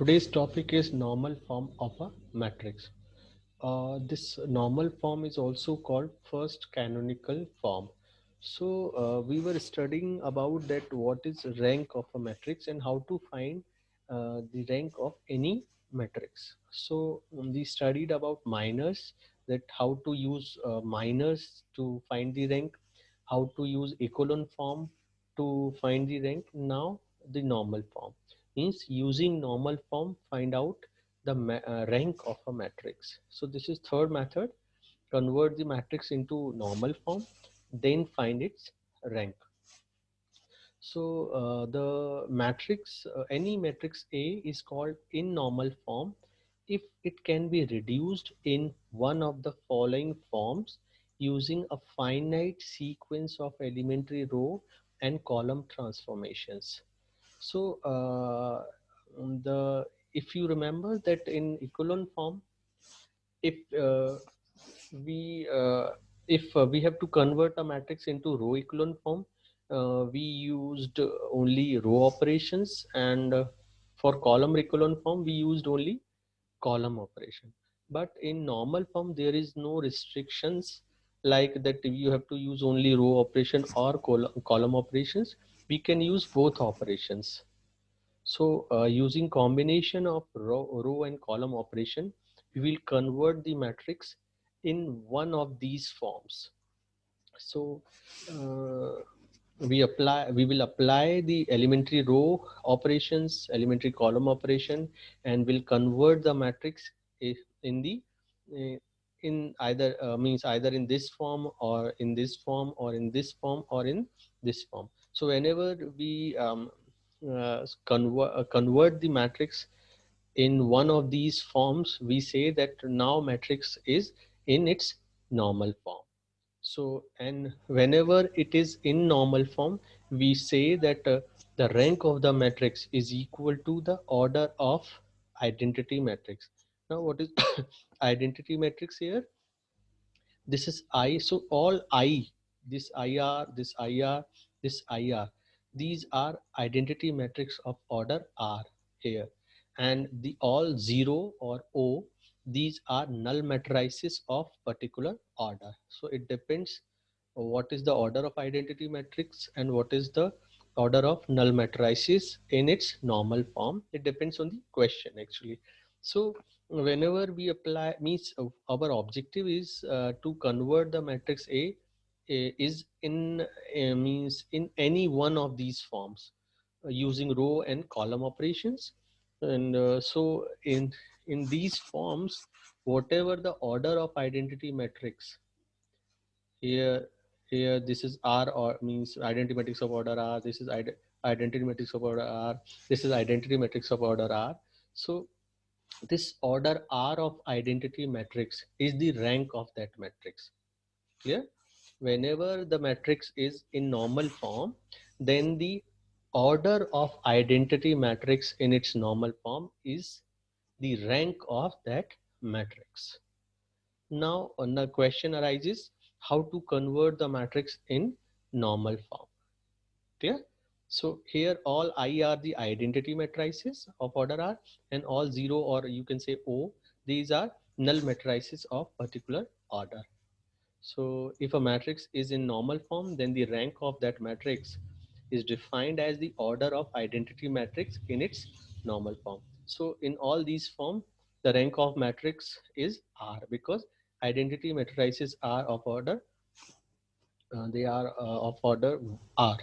Today's topic is normal form of a matrix. This normal form is also called first canonical form. We were studying about that what is rank of a matrix and how to find the rank of any matrix. We studied about minors, that how to use minors to find the rank, how to use echelon form to find the rank. Now the normal form means using normal form find out the rank of a matrix. So this is third method. Convert the matrix into normal form, then find its rank. The matrix, any matrix A is called in normal form if it can be reduced in one of the following forms using a finite sequence of elementary row and column transformations. So the if you remember that in echelon form, if we if we have to convert a matrix into row echelon form, we used only row operations, and for column echelon form we used only column operation. But in normal form there is no restrictions like that you have to use only row operation or column operations. We can use both operations. Using combination of row and column operation, we will convert the matrix in one of these forms. So uh, we will apply the elementary row operations, elementary column operation, and will convert the matrix in the uh, in either means either in this form or in this form or in this form or in this form. So whenever we convert the matrix in one of these forms, we say that now matrix is in its normal form. So, and whenever it is in normal form, we say that the rank of the matrix is equal to the order of identity matrix. Now, what is identity matrix here? This is I. So all I, this IR, this IR, this IR, these are identity matrix of order R here. And the all 0 or O, these are null matrices of particular order. So it depends what is the order of identity matrix and what is the order of null matrices in its normal form. It depends on the question actually. So whenever we apply means our objective is to convert the matrix is in means in any one of these forms using row and column operations. And in these forms, whatever the order of identity matrix here, here this is R, or means identity matrix of order R, this is identity matrix of order R, this is identity matrix of order R. So this order R of identity matrix is the rank of that matrix. Clear? Whenever the matrix is in normal form, then the order of identity matrix in its normal form is the rank of that matrix. Now the question arises how to convert the matrix in normal form. Clear? So here all I are the identity matrices of order R, and all 0 or you can say O, these are null matrices of particular order. So if a matrix is in normal form, then the rank of that matrix is defined as the order of identity matrix in its normal form. So in all these forms, the rank of matrix is R, because identity matrices are of order, they are of order R.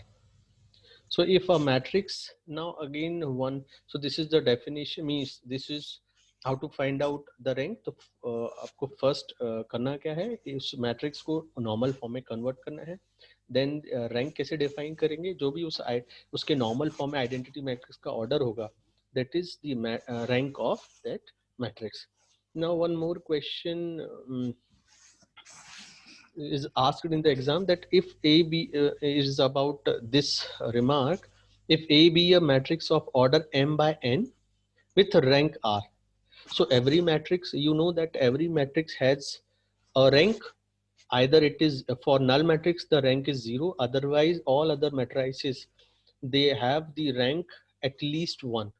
So if a matrix, now again one, so this is the definition, means this is how to find out the rank. तो आपको first करना क्या है, इस matrix को normal form में convert करना है. Then rank कैसे define करेंगे, जो भी उसके normal form में identity matrix का order होगा, that is the rank of that matrix. Now one more question is asked in the exam, that if A B is about this remark, if A be a matrix of order m by n with rank R. So every matrix, you know that every matrix has a rank. Either it is for null matrix, the rank is 0. Otherwise, all other matrices, they have the rank at least 1.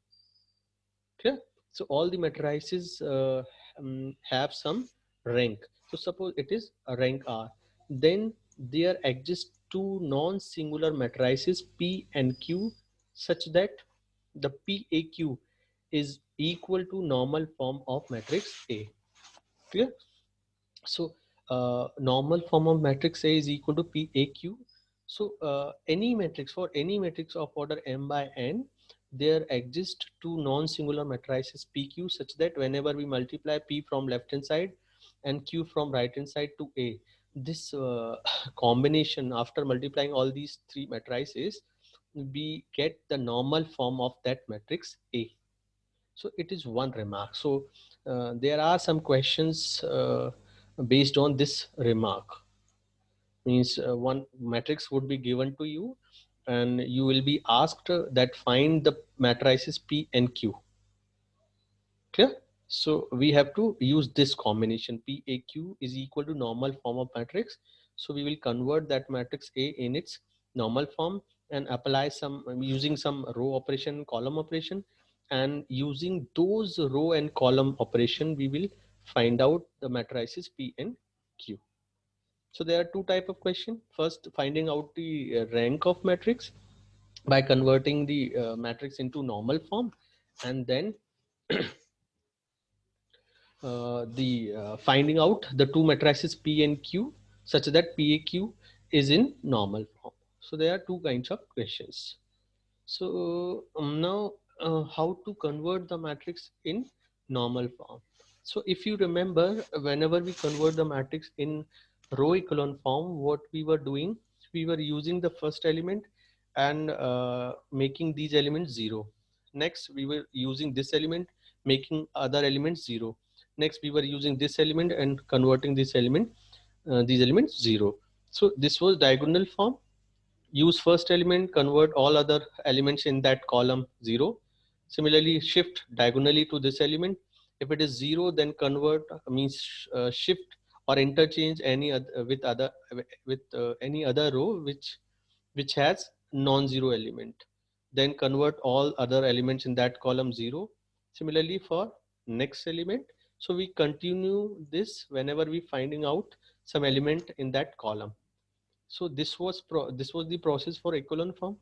Okay? So all the matrices have some rank. So suppose it is a rank R, then there exist two non-singular matrices P and Q such that the PAQ is equal to normal form of matrix A. Clear? So normal form of matrix A is equal to PAQ. So any matrix, for any matrix of order m by n, there exist two non-singular matrices PQ such that whenever we multiply P from left hand side and Q from right hand side to A, this combination after multiplying all these three matrices, we get the normal form of that matrix A. So it is one remark. So there are some questions based on this remark. Means one matrix would be given to you and you will be asked that find the matrices P and Q. Clear? So we have to use this combination. PAQ is equal to normal form of matrix. So we will convert that matrix A in its normal form and apply some using some row operation, column operation, and using those row and column operation, we will find out the matrices P and Q. So there are two type of question. First, finding out the rank of matrix by converting the matrix into normal form, and then the finding out the two matrices P and Q such that PAQ is in normal form. So there are two kinds of questions. So now how to convert the matrix in normal form. So if you remember, whenever we convert the matrix in row echelon form, what we were doing, we were using the first element and making these elements zero. Next, we were using this element, making other elements zero. Next, we were using this element and converting this element, these elements zero. So this was diagonal form. Use first element, convert all other elements in that column zero. Similarly, shift diagonally to this element. If it is zero, then convert means shift or interchange any other with other with any other row which has non-zero element. Then convert all other elements in that column zero. Similarly for next element. So we continue this whenever we finding out some element in that column. So this was the process for echelon form.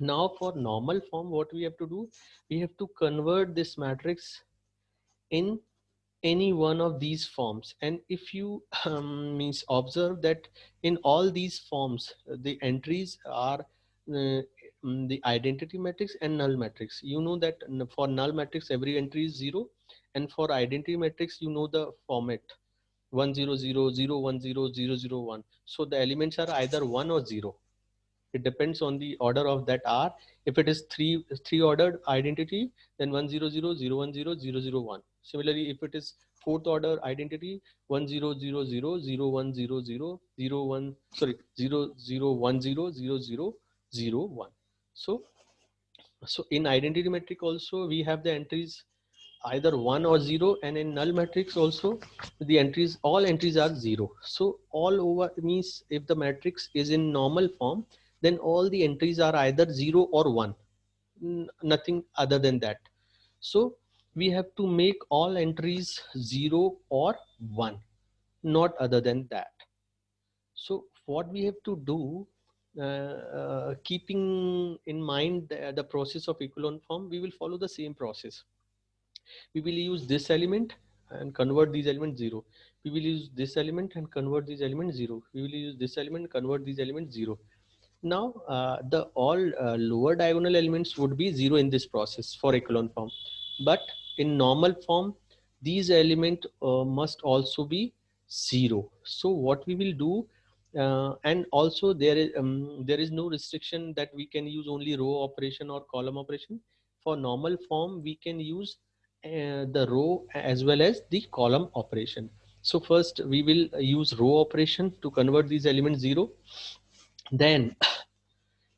Now for normal form, what we have to do, we have to convert this matrix in any one of these forms. And if you means observe that in all these forms, the entries are the identity matrix and null matrix. You know that for null matrix every entry is zero, and for identity matrix you know the format 100 0 1 0 0 0 1. So the elements are either 1 or 0. It depends on the order of that R. If it is three ordered identity, then 100 0 1 0 0 0 1. Similarly, if it is fourth order identity, 100 0 1 0 0 0 1. Sorry, 0010 00 0 1. So in identity metric also we have the entries either 1 or 0, and in null matrix also the entries, all entries are 0. So all over means if the matrix is in normal form, then all the entries are either 0 or 1, nothing other than that. So we have to make all entries 0 or 1, not other than that. So what we have to do, keeping in mind the process of echelon form, we will follow the same process. We will use this element and convert these elements 0. We will use this element and convert these elements 0. We will use this element, convert these elements 0. Now the all lower diagonal elements would be 0 in this process for echelon form, but in normal form these elements must also be 0. So what we will do, and also there is no restriction that we can use only row operation or column operation. For normal form we can use the row as well as the column operation. So first we will use row operation to convert these elements 0. Then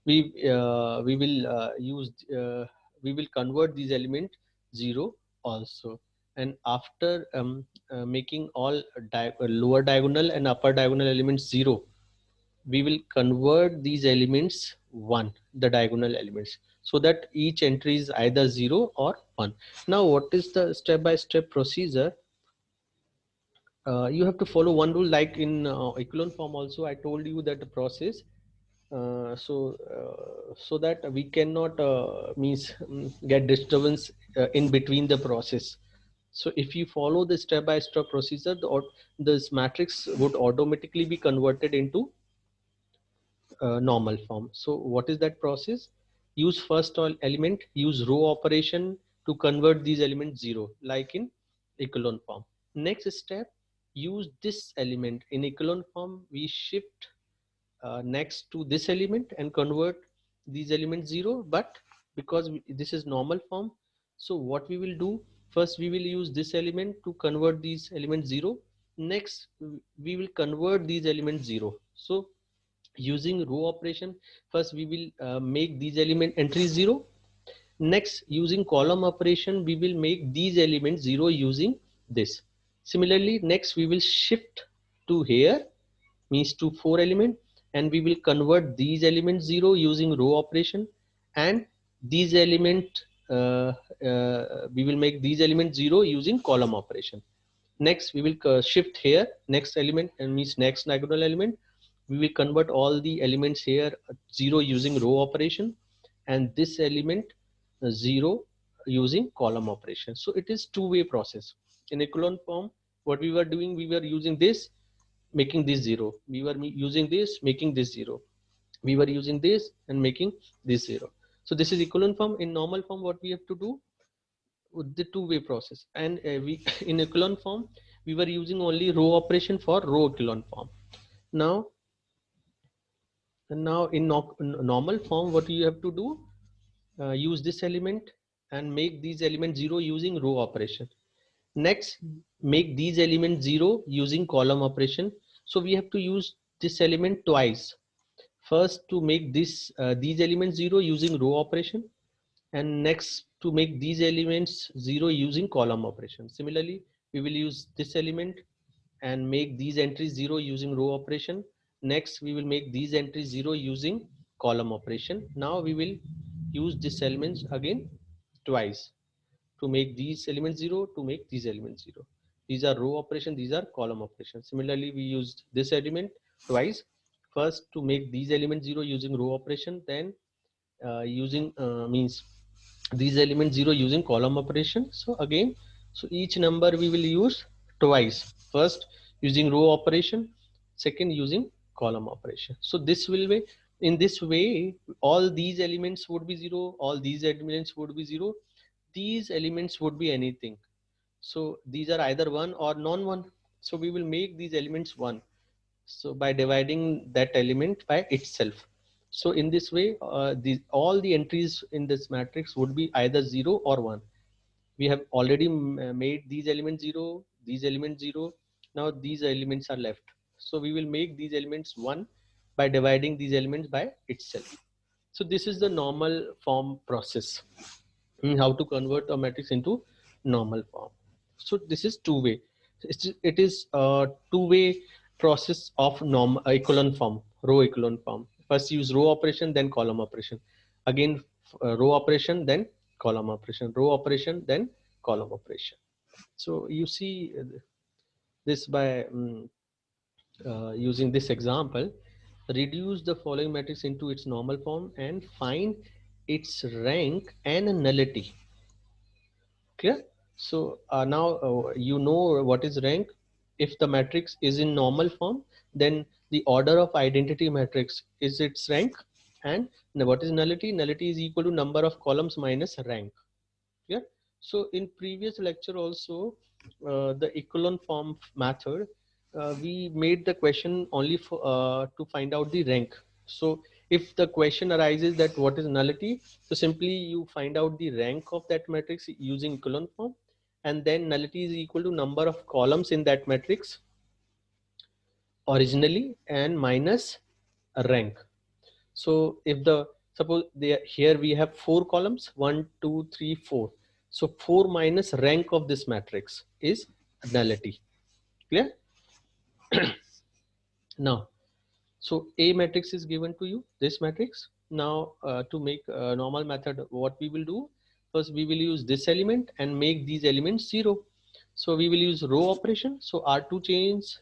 we will use we will convert these element 0 also. And after making all lower diagonal and upper diagonal elements 0, we will convert these elements 1, the diagonal elements. so that each entry is either 0 or 1. Now what is the step-by-step procedure? You have to follow one rule, like in echelon form also I told you that the process, so that we cannot get disturbance in between the process. So if you follow the step-by-step procedure, this matrix would automatically be converted into normal form. So what is that process? Use first element, use row operation to convert these elements 0, like in echelon form. Next step, use this element in echelon form. We shift next to this element and convert these elements 0, but because this is normal form, so what we will do, first we will use this element to convert these elements 0. Next we will convert these elements 0. So using row operation, first we will make these element entries 0. Next, using column operation, we will make these elements 0 using this. Similarly, next we will shift to here, means to 4 element, and we will convert these elements 0 using row operation, and these element we will make these elements 0 using column operation. Next we will shift here, next element, and means next diagonal element, we will convert all the elements here 0 using row operation, and this element 0 using column operation. So it is two-way process. In echelon form, what we were doing, we were using this, making this 0, we were using this, making this 0, we were using this and making this 0. So this is echelon form. In normal form, what we have to do, with the two-way process, and we in echelon form we were using only row operation for row echelon form. Now in normal form, what you have to do, use this element and make these elements 0 using row operation. Next, make these elements 0 using column operation. So we have to use this element twice. First, to make this these elements 0 using row operation, and next to make these elements 0 using column operation. Similarly, we will use this element and make these entries 0 using row operation. Next, we will make these entries 0 using column operation. Now we will use this elements again twice, to make these elements 0, to make these elements 0. These are row operation, these are column operation. Similarly, we used this element twice, first to make these elements 0 using row operation, then using means these elements 0 using column operation. So again, so each number we will use twice, first using row operation, second using column operation. So this will be, in this way, all these elements would be 0, all these elements would be 0, these elements would be anything. So these are either 1 or non 1. So we will make these elements 1, so by dividing that element by itself. So in this way, all the entries in this matrix would be either 0 or 1. We have already made these elements 0, these elements 0. Now these elements are left. So we will make these elements 1 by dividing these elements by itself. So this is the normal form process, how to convert a matrix into normal form. So this is two-way. It is a two-way process of echelon form, row echelon form. First use row operation, then column operation. Again row operation, then column operation. Row operation, then column operation. So you see this by using this example. Reduce the following matrix into its normal form and find its rank and nullity. Clear? So now you know what is rank. If the matrix is in normal form, then the order of identity matrix is its rank. And what is nullity? Nullity is equal to number of columns minus rank. Yeah. So in previous lecture also, the echelon form method, we made the question only for to find out the rank. So if the question arises that what is nullity, so simply you find out the rank of that matrix using echelon form, and then nullity is equal to number of columns in that matrix originally and minus rank. So if the, suppose here we have 4 columns, 1 2 3 4, so 4 minus rank of this matrix is nullity. Clear? Now, so A matrix is given to you, this matrix, Now to make normal method, what we will do, first we will use this element and make these elements 0. So we will use row operation. So R2 change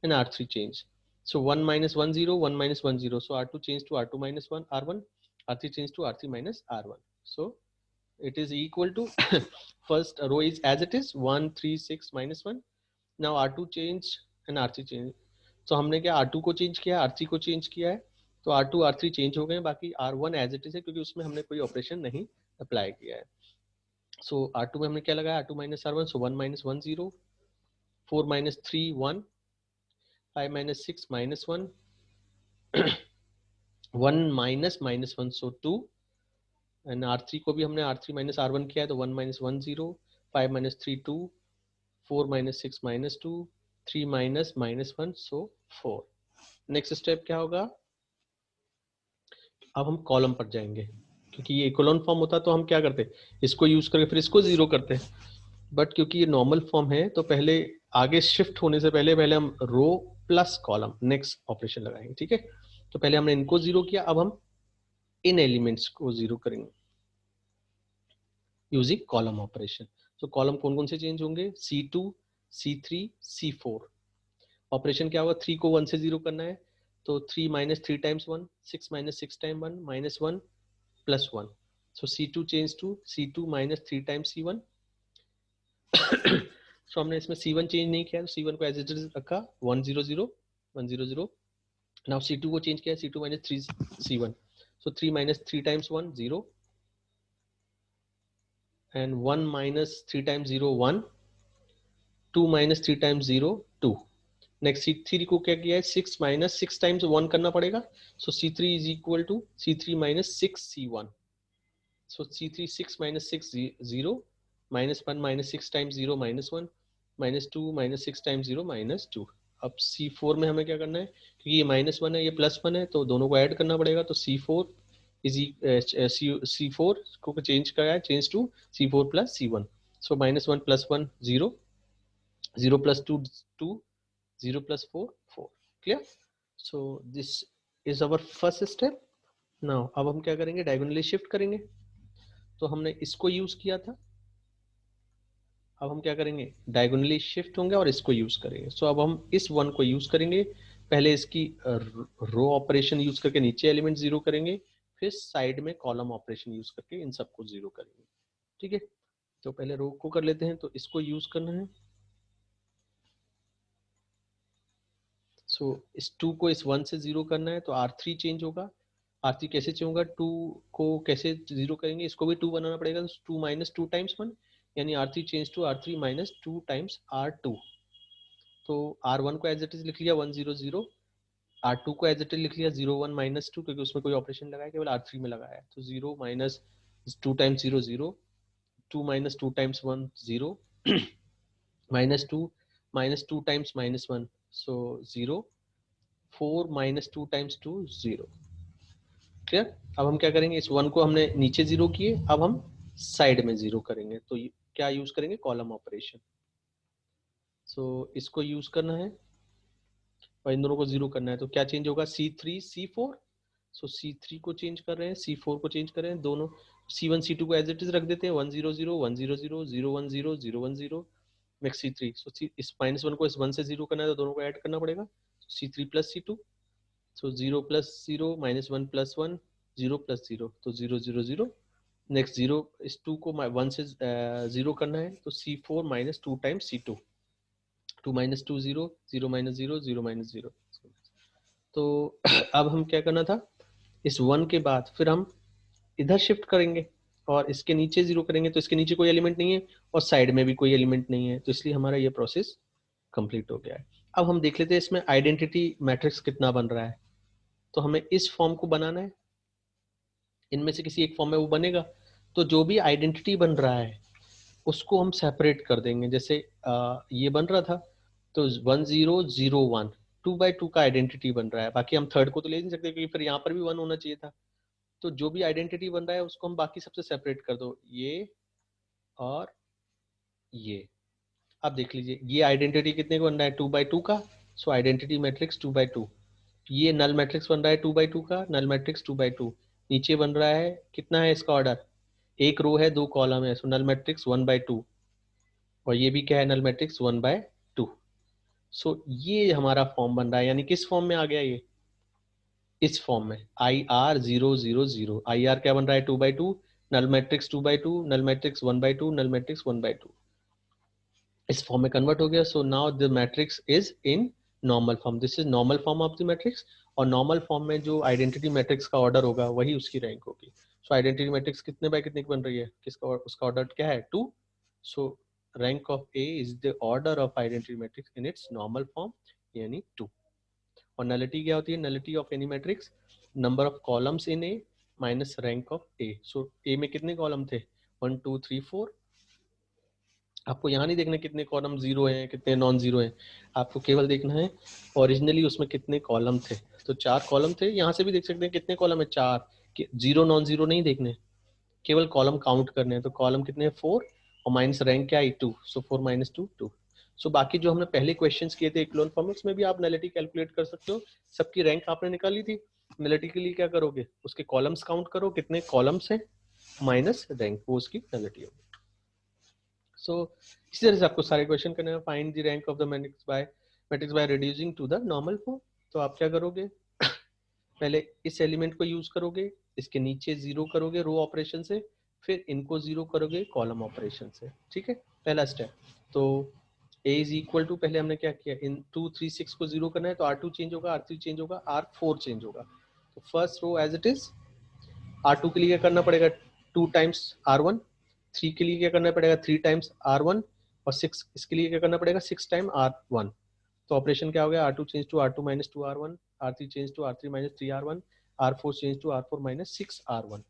and R3 change. So 1 minus 1 0, 1 minus 1 0. So R2 change to R2 minus 1 R1, R3 change to R3 minus R1. So it is equal to first row is as it is 1 3 6 minus 1. Now R2 change and R3 change. तो हमने क्या R2 को change किया, R3 को change किया है, तो R2 R3 change हो गए, बाकी R1 एज इट इज है क्योंकि उसमें हमने कोई ऑपरेशन नहीं अप्लाई किया है. सो R2 में हमने क्या लगाया, R2 minus R1, so 1 minus 1 0, 4 minus 3 1, 5 minus 6 minus 1, 1 minus minus 1 so 2, and R3 को भी हमने R3 minus R1 किया है तो 1 minus 1 0, 5 minus 3 2, 4 minus 6 minus 2, 3 minus minus 1 so 4. Next step क्या होगा, अब हम कॉलम पर जाएंगे क्योंकि ये इकोलॉन फॉर्म होता तो हम क्या करते, इसको यूज करके फिर इसको जीरो करते, बट क्योंकि ये नॉर्मल फॉर्म है तो पहले आगे शिफ्ट होने से पहले पहले हम रो प्लस कॉलम नेक्स्ट ऑपरेशन लगाएंगे. ठीक है, तो पहले हमने इनको जीरो किया, अब हम इन एलिमेंट्स को जीरो करेंगे यूजिंग कॉलम ऑपरेशन. तो कॉलम कौन कौन से चेंज होंगे, C2 C3 C4. ऑपरेशन क्या होगा, 3 को 1 से जीरो करना है तो 3 minus 3 times 1, 6 minus 6 time 1 minus 1 plus 1. So C2 change to C2 minus 3 times C1. So हमने इसमें C1 चेंज नहीं किया तो C1 को एज इट इज रखा 1 0 0 1 0 0. नाउ C2 को चेंज किया, C2 minus 3 C1. So 3 minus 3 times 1 0 and 1 minus 3 times 0 1, 2 minus 3 times 0 2. Next C3 को क्या किया है, 6 माइनस 6 टाइम्स 1 करना पड़ेगा. So C3 is equal to C3 minus 6 C1. So C3 6 minus 6 0 minus 1 minus 6 times 0 minus 1 minus 2 minus 6 times 0 minus 2. अब C4 में हमें क्या करना है, क्योंकि ये माइनस 1 है ये प्लस 1 है तो दोनों को ऐड करना पड़ेगा. तो C4 इज C4 को चेंज किया है, change to C4 plus C1. So minus 1 plus 1 0, 0 plus 2 2, 0 plus 4 4. Clear. So this is our first step. Now अब हम क्या करेंगे, डायगोनली शिफ्ट करेंगे. तो हमने इसको यूज किया था, अब हम क्या करेंगे, डायगोनली शिफ्ट होंगे और इसको यूज करेंगे. सो अब हम इस वन को यूज करेंगे, पहले इसकी रो ऑपरेशन यूज करके नीचे एलिमेंट जीरो करेंगे, फिर साइड में कॉलम ऑपरेशन यूज करके इन सबको जीरो करेंगे. ठीक है, तो पहले रो को कर लेते हैं. तो इसको यूज करना है. सो इस 2 को इस 1 से जीरो करना है तो R3 चेंज होगा. R3 कैसे चेंज होगा, 2 को कैसे जीरो करेंगे, इसको भी 2 बनाना पड़ेगा. 2 माइनस 2 टाइम्स 1, यानी R3 change to R3 minus 2 times R2. तो R1 को एज इट इज लिख लिया 1 0 0, R2 को एज इट इज लिख लिया 0 1 माइनस 2 क्योंकि उसमें कोई ऑपरेशन लगाया, केवल R3 में लगाया. तो 0 minus 2 times 0 0, 2 minus 2 times 1 0, minus 2 times minus 1 सो 0, 4 माइनस 2 टाइम्स 2 0. क्लियर. अब हम क्या करेंगे, इस 1 को हमने नीचे जीरो किए, अब हम साइड में जीरो करेंगे. तो क्या यूज करेंगे, कॉलम ऑपरेशन. सो इसको यूज करना है और इन दोनों को जीरो करना है. तो क्या चेंज होगा, C3 C4. सो C3 को चेंज कर रहे हैं, C4 को चेंज कर रहे हैं, दोनों C1 C2 को एज इट इज रख देते हैं 1 0 0 1 0 0 0 1 0 0 1 0. Next C3. सो इस माइनस 1 को इस 1 से जीरो करना है तो दोनों को ऐड करना पड़ेगा. C3 plus C2. सो 0 प्लस 0 माइनस 1 प्लस 1 0 प्लस 0 तो 0 0 0. नेक्स्ट 0 इस 2 को 1 से जीरो करना है तो C4 minus 2 times C2. 2 minus 2 0, 0 minus 0 0 minus 0. तो अब हम क्या करना था, इस 1 के बाद फिर हम इधर शिफ्ट करेंगे और इसके नीचे जीरो करेंगे. तो इसके नीचे कोई एलिमेंट नहीं है और साइड में भी कोई एलिमेंट नहीं है, तो इसलिए हमारा ये प्रोसेस कंप्लीट हो गया है. अब हम देख लेते हैं इसमें आइडेंटिटी मैट्रिक्स कितना बन रहा है. तो हमें इस फॉर्म को बनाना है, इनमें से किसी एक फॉर्म में वो बनेगा. तो जो भी आइडेंटिटी बन रहा है उसको हम सेपरेट कर देंगे. जैसे ये बन रहा था तो 1 0 0 1 2 बाई 2 का आइडेंटिटी बन रहा है. बाकी हम थर्ड को तो ले नहीं सकते क्योंकि फिर यहाँ पर भी 1 होना चाहिए था. तो जो भी आइडेंटिटी बन रहा है उसको हम बाकी सबसे सेपरेट कर दो, ये और ये. अब देख लीजिए ये आइडेंटिटी कितने को बन रहा है, 2 बाई 2 का. सो आइडेंटिटी मैट्रिक्स 2 बाई 2. ये नल मैट्रिक्स बन रहा है 2 बाई 2 का, नल मैट्रिक्स 2 बाई 2. नीचे बन रहा है, कितना है इसका ऑर्डर, एक रो है, दो कॉलम है, सो नल मैट्रिक्स 1/2, और ये भी क्या है, नल मैट्रिक्स 1/2। सो ये हमारा फॉर्म बन रहा है, यानी किस फॉर्म में आ गया ये, इस फॉर्म में, IR0 0 0। आई आर क्या बन रहा है, 2/2, null matrix 2/2, null matrix 1/2, null matrix 1/2, इस फॉर्म में कन्वर्ट हो गया। So now the matrix is in normal form, this is normal form of the matrix. और नॉर्मल फॉर्म में जो आइडेंटिटी मैट्रिक्स का ऑर्डर होगा वही उसकी रैंक होगी। सो आइडेंटिटी मैट्रिक्स कितने बाय कितने की बन रही है, किसका, उसका ऑर्डर क्या है, 2। So rank of A is the order of identity matrix in its normal form, यानी 2। और नलिटी क्या होती है, nullity of any matrix, number of columns in A minus rank of A. So A में कितने column थे, 1 2 3 4। आपको यहाँ नहीं देखना कितने कॉलम जीरो हैं कितने नॉन जीरो हैं, आपको केवल देखना है ओरिजिनली उसमें कितने कॉलम थे। तो 4 कॉलम थे, यहाँ से भी देख सकते हैं कितने कॉलम है, 4। जीरो नॉन जीरो नहीं देखने, केवल कॉलम काउंट करने हैं। तो कॉलम कितने हैं, 4, और माइनस रैंक क्या है, 2। सो 4 - 2 2। सो बाकी जो हमने पहले क्वेश्चंस किए थे इक्लोन फॉर्म, उसमें भी आप नलिटी कैलकुलेट कर सकते हो। सबकी रैंक आपने निकाली थी, नलिटी के लिए क्या करोगे, उसके कॉलम्स काउंट करो कितने कॉलम्स हैं माइनस रैंक, वो उसकी नलिटी होगी। सो इसी तरह से आपको सारे क्वेश्चन करने हैं। Find the rank of the matrix by reducing to the normal form. तो आप क्या करोगे, पहले इस एलिमेंट को यूज करोगे, इसके नीचे जीरो करोगे रो ऑपरेशन से, फिर इनको जीरो करोगे कॉलम ऑपरेशन से, ठीक है, पहला स्टेप। तो a इज इक्वल टू, पहले हमने क्या किया, इन 2 3 6 को जीरो करना है, तो R2 चेंज होगा, R3 चेंज होगा, R4 चेंज होगा। तो first row as it is, R2 के लिए क्या करना पड़ेगा, 2 टाइम्स R1, 3 के लिए क्या करना पड़ेगा, 3 टाइम्स R1, और 6 इसके लिए क्या करना पड़ेगा, 6 टाइम R1। तो ऑपरेशन क्या हो गया, R2 change to R2 - 2R1, R3 change to R3 - 3R1, R4 change to R4 - 6R1।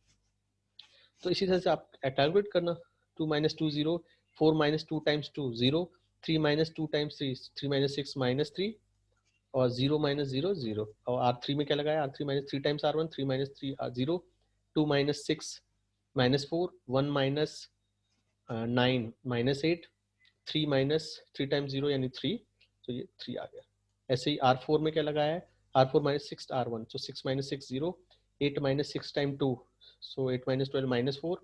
तो इसी तरह से आप कैलकुलेट करना, 2 - 2 0, 4 - 2 टाइम्स 2 0, 3 - 2 टाइम्स 3 3 - 6 -3, और 0 - 0 0। और R3 में क्या लगाया, R3 - 3 टाइम्स R1, 3 - 3 0, 2 - 6 -4, 1 -9 -8, 3 टाइम्स 0 यानी 3। तो ये 3 आ गया। ऐसे ही R4 में क्या लगाया है, R4 - 6 R1, so 6 - 6 0, 8 - 6 time 2, so 8 - 12 -4,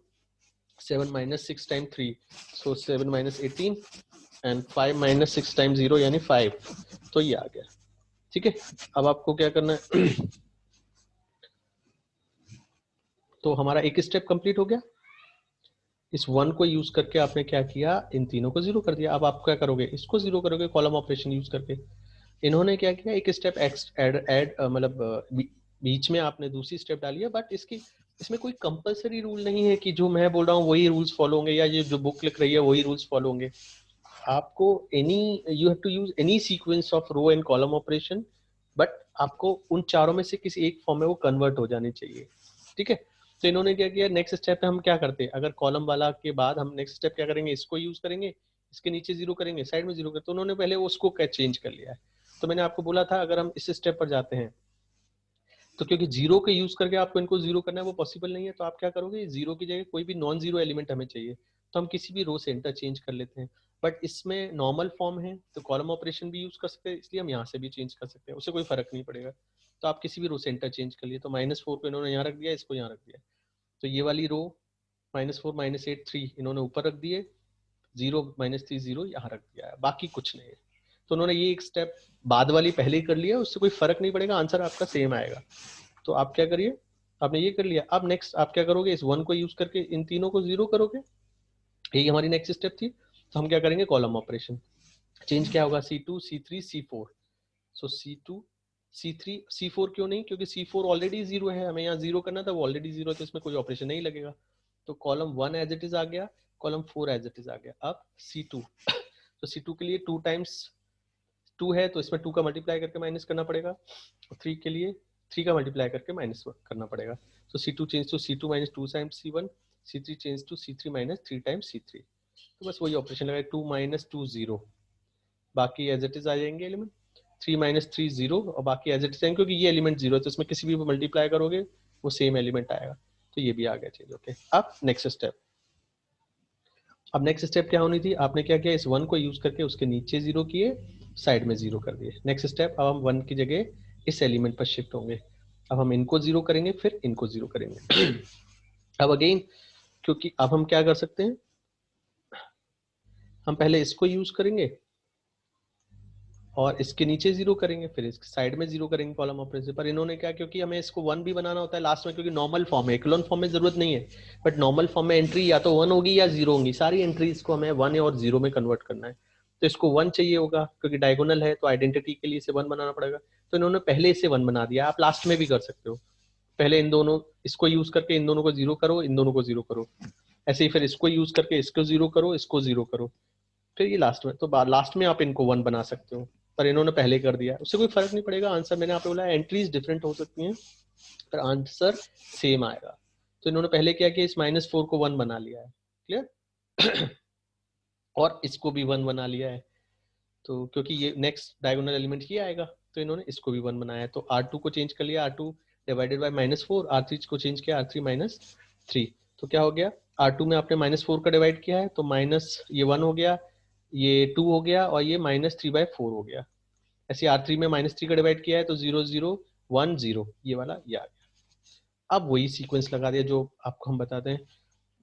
7 - 6 time 3, so 7 - 18, and 5 - 6 time 0 यानी 5। तो ये आ गया, ठीक है। अब आपको क्या करना है तो हमारा एक स्टेप कंप्लीट हो गया। इस 1 को यूज करके आपने क्या किया, इन तीनों को जीरो कर दिया। अब आप क्या करोगे, इसको जीरो करोगे कॉलम ऑपरेशन यूज करके। इन्होंने क्या किया, एक स्टेप ऐड मतलब बीच में आपने दूसरी स्टेप डाली है, बट इसकी इसमें कोई कंपलसरी रूल नहीं है कि जो मैं बोल रहा हूँ वही रूल्स फॉलो होंगे, या ये जो बुक लिख रही है वही रूल्स फॉलो होंगे। आपको any you have to use any sequence of row and column operation, but आपको उन चारों में से किसी एक फॉर्म में वो कन्वर्ट हो जानी चाहिए, ठीक है। तो इन्होंने क्या किया, नेक्स्ट स्टेप पे हम क्या करते हैं, अगर कॉलम वाला के बाद हम नेक्स्ट स्टेप क्या करेंगे, इसको यूज करेंगे, इसके नीचे जीरो करेंगे, साइड में जीरो करेंगे। तो उन्होंने पहले उसको क्या चेंज कर लिया है। तो मैंने आपको बोला था अगर हम इस स्टेप पर जाते हैं, तो क्योंकि जीरो के यूज करके आपको इनको जीरो करना है वो पॉसिबल नहीं है, तो आप क्या करोगे, जीरो की जगह कोई भी नॉन जीरो एलिमेंट हमें चाहिए, तो हम किसी भी रो से इंटरचेंज कर लेते हैं। बट इसमें नॉर्मल फॉर्म है तो कॉलम ऑपरेशन भी यूज कर सकते हैं, इसलिए हम यहाँ से भी चेंज कर सकते हैं, उससे कोई फर्क नहीं पड़ेगा। तो आप किसी भी रो से इंटरचेंज कर लिए। तो -4 को इन्होंने यहाँ रख दिया, इसको यहाँ रख दिया। तो ये वाली रो -4 -8 3 इन्होंने ऊपर रख दिए, 0 -3 0 यहाँ रख दिया है, बाकी कुछ नहीं है। तो उन्होंने ये एक स्टेप बाद वाली पहले ही कर लिया, उससे कोई फर्क नहीं पड़ेगा, आंसर आपका सेम आएगा। तो आप क्या करिए, आपने ये कर लिया, अब नेक्स्ट आप क्या करोगे, इस 1 को यूज करके इन तीनों को जीरो करोगे, यही हमारी नेक्स्ट स्टेप थी। तो हम क्या करेंगे, कॉलम ऑपरेशन चेंज क्या होगा, C2 C3 C4। सो C2 C3 C4 क्यों नहीं, क्योंकि C4 ऑलरेडी जीरो है, हमें यहाँ जीरो करना था, वो ऑलरेडी जीरो है, तो इसमें कोई ऑपरेशन नहीं लगेगा। तो कॉलम 1 एज इट इज आ गया, कॉलम 4 एज इट इज आ गया। अब C2 तो C2 के लिए 2 टाइम्स 2 है, तो इसमें 2 का मल्टीप्लाई करके माइनस करना पड़ेगा। 3 के लिए 3 का मल्टीप्लाई करके माइनस करना पड़ेगा। तो C2 change to C2 - 2 times C1, C3 change to C3 - 3 times C3। तो बस वही ऑपरेशन लगा, 2 - 2 0, बाकी एज इट इज आ जाएंगे एलिमेंट। 3 - 3 0, और बाकी एज इट इज आएंगे, क्योंकि ये एलिमेंट जीरो है तो इसमें किसी भी मल्टीप्लाई करोगे वो सेम एलिमेंट आएगा। तो ये भी आ गया चीज, ओके। अब नेक्स्ट स्टेप, अब नेक्स्ट स्टेप क्या होनी थी, आपने क्या किया, इस 1 को यूज करके उसके नीचे जीरो किए, साइड में जीरो कर दिए। नेक्स्ट स्टेप, अब हम 1 की जगह इस एलिमेंट पर शिफ्ट होंगे। अब हम इनको जीरो करेंगे, फिर इनको जीरो करेंगे। अब अगेन, क्योंकि अब हम क्या कर सकते हैं, हम पहले इसको यूज करेंगे और इसके नीचे जीरो करेंगे, फिर इसके साइड में जीरो करेंगे कॉलम ऑपरेशन पर। इन्होंने क्या, क्योंकि हमें इसको वन भी बनाना होता है लास्ट में, क्योंकि नॉर्मल फॉर्म है, इक्लोन फॉर्म में जरूरत नहीं है, बट नॉर्मल फॉर्म में एंट्री या तो वन होगी या जीरो होगी, सारी एंट्रीज को हमें वन और जीरो में कन्वर्ट करना है। तो इसको वन चाहिए होगा, क्योंकि डायगोनल है तो आइडेंटिटी के लिए इसे वन बनाना पड़ेगा। तो इन्होंने पहले इसे वन बना दिया, आप लास्ट में भी कर सकते हो। पहले इन दोनों, इसको यूज करके इन दोनों को जीरो करो, इन दोनों को जीरो करो, ऐसे ही फिर इसको यूज करके इसको जीरो करो, इसको जीरो करो, फिर ये लास्ट में। तो लास्ट में आप इनको वन बना सकते हो, पर इन्होंने पहले कर दिया, उससे कोई फर्क नहीं पड़ेगा। आंसर मैंने आपको बोला एंट्रीज डिफरेंट हो सकती हैं, पर आंसर सेम आएगा। तो इन्होंने पहले क्या किया, इस -4 को वन बना लिया है, क्लियर। और इसको भी वन बना लिया है, तो क्योंकि ये नेक्स्ट डायगोनल एलिमेंट ही आएगा, तो इन्होंने इसको भी वन बनाया है। तो R2 को चेंज कर लिया, R2 डिवाइडेड बाय -4, R3 को चेंज किया, R3 -3। तो क्या हो गया, R2 में आपने -4 का डिवाइड किया है, तो माइनस ये 1 हो गया, ये 2 हो गया, और ये -3/4 हो गया। ऐसे R3 में -3 का डिवाइड किया है, तो 0 0 1 0, ये वाला ये आ गया। अब वही सीक्वेंस लगा दिया जो आपको हम बताते हैं,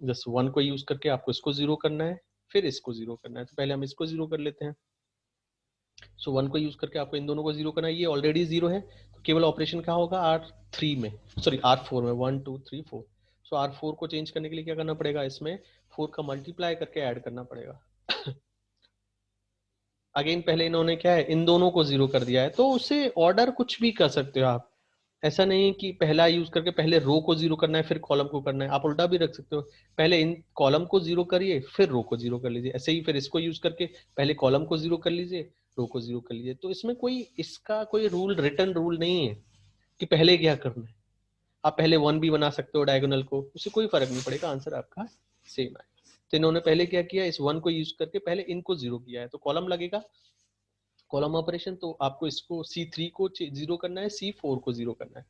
जस्ट वन को यूज करके आपको इसको जीरो करना है, फिर इसको जीरो करना है। तो पहले हम इसको जीरो कर लेते हैं। सो वन को यूज करके आपको इन दोनों को जीरो करना है, ये ऑलरेडी जीरो है, तो केवल ऑपरेशन क्या होगा, R3 में, सॉरी R4 में, 1 2 3 4। सो R4 को चेंज करने के लिए क्या करना पड़ेगा, इसमें 4 का मल्टीप्लाई करके ऐड करना पड़ेगा। अगेन पहले इन्होंने क्या है, इन दोनों को जीरो कर दिया है, तो उससे ऑर्डर कुछ भी कर सकते हो आप। ऐसा नहीं कि पहला यूज करके पहले रो को जीरो करना है फिर कॉलम को करना है, आप उल्टा भी रख सकते हो, पहले इन कॉलम को जीरो करिए फिर रो को जीरो कर लीजिए, ऐसे ही फिर इसको यूज करके पहले कॉलम को जीरो कर लीजिए, रो को जीरो कर लीजिए। तो इसमें कोई इसका कोई रूल, रिटर्न रूल नहीं है कि पहले क्या करना है। आप पहले वन भी बना सकते हो डायगोनल को, उससे कोई फर्क नहीं पड़ेगा, आंसर आपका सेम है। तो इन्होंने पहले क्या किया, इस वन को यूज करके पहले इनको जीरो किया है, तो कॉलम लगेगा, कॉलम ऑपरेशन। तो आपको इसको C3 को जीरो करना है, C4 को जीरो करना है,